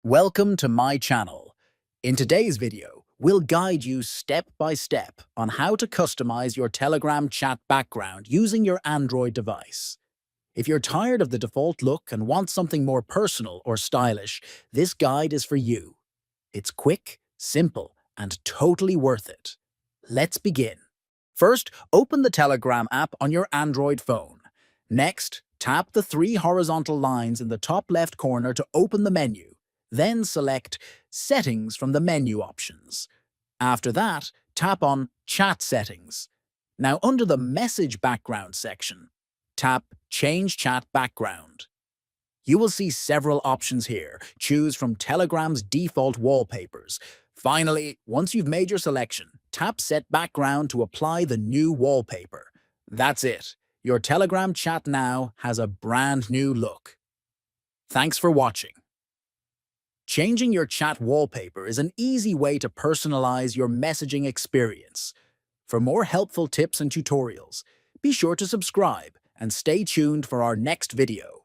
Welcome to my channel. In today's video, we'll guide you step by step on how to customize your Telegram chat background using your Android device. If you're tired of the default look and want something more personal or stylish, this guide is for you. It's quick, simple, and totally worth it. Let's begin. First, open the Telegram app on your Android phone. Next, tap the three horizontal lines in the top left corner to open the menu. Then select Settings from the menu options. After that, tap on Chat Settings. Now under the Message Background section, tap Change Chat Background. You will see several options here. Choose from Telegram's default wallpapers. Finally, once you've made your selection, tap Set Background to apply the new wallpaper. That's it. Your Telegram chat now has a brand new look. Thanks for watching. Changing your chat wallpaper is an easy way to personalize your messaging experience. For more helpful tips and tutorials, be sure to subscribe and stay tuned for our next video.